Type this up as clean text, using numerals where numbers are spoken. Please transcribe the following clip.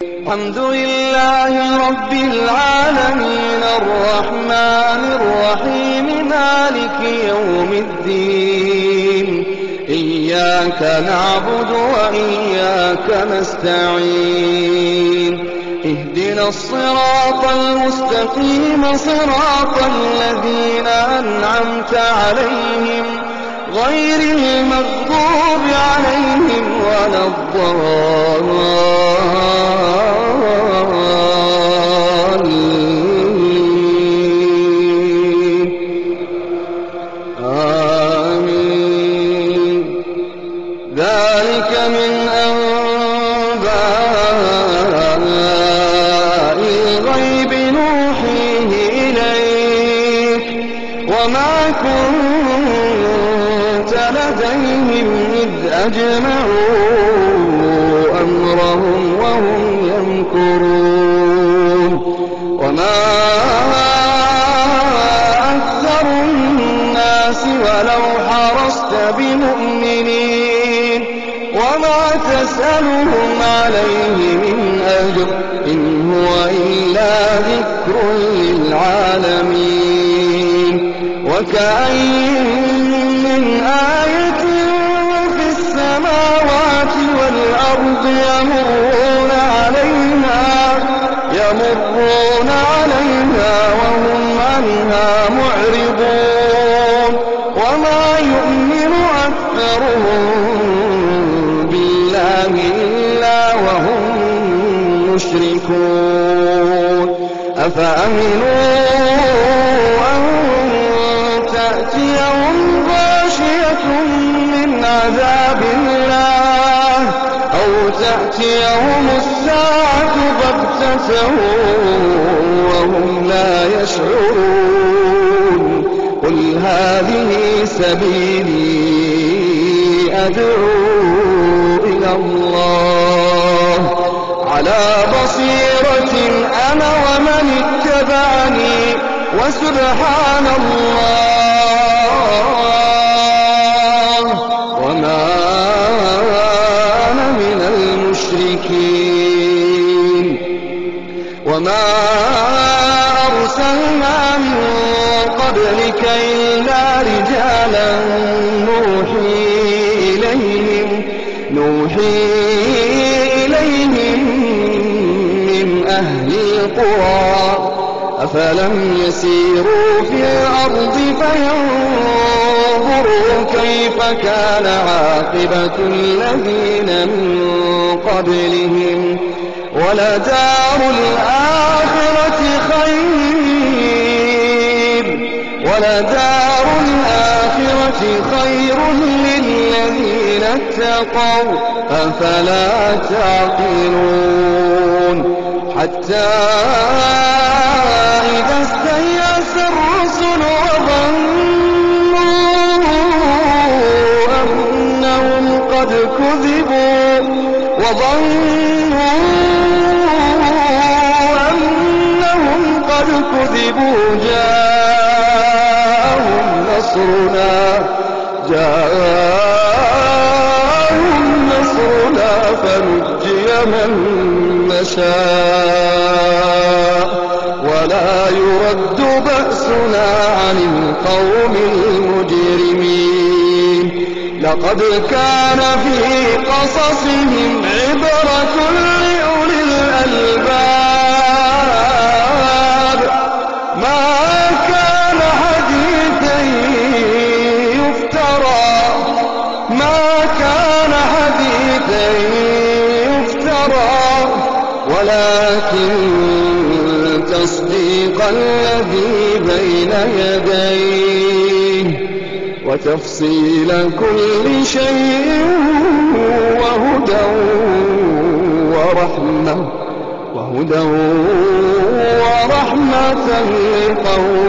الحمد لله رب العالمين الرحمن الرحيم مالك يوم الدين إياك نعبد وإياك نستعين اهدنا الصراط المستقيم صراط الذين أنعمت عليهم غير المغضوب عليهم ولا الضالين آمين. ذلك من أنباء الغيب نوحيه إليك وما كنت لديهم إذ أجمعوا أمرهم وهم يمكرون وما أكثر الناس ولو حرصت بمؤمنين وما تسألهم عليه من أجر إن هو إلا ذكر للعالمين وكأين من آية في السماوات والأرض يمرون عليها وهم عنها معرضون وما يؤمن أكثرهم بالله إلا وهم مشركون أفأمنوا أن تأتيهم غاشية من عذاب الله أو تأتيهم الساعة بغتة وهم لا يشعرون قل هذه سبيلي أدعو إلى الله على بصيرة أنا ومن اتبعني وسبحان الله وما أنا من المشركين وما أرسلنا من قبلك إلا رجالا نوحي إليهم من أهل القرى أفلم يسيروا في الأرض فينظروا كيف كان عاقبة الذين من قبلهم ولدار الآخرة خير للذين اتقوا أفلا تعقلون حتى إذا استيأس الرسل وظنوا أنهم قد كذبوا جاءهم نصرنا فنجي من نشاء ولا يرد بأسنا عن القوم المجرمين لقد كان في قصصهم عبرة لأولي الألباب ما كان حديثا يفترى ولكن تصديق الذي بين يديه وتفصيل كل شيء وهدى ورحمة لقوم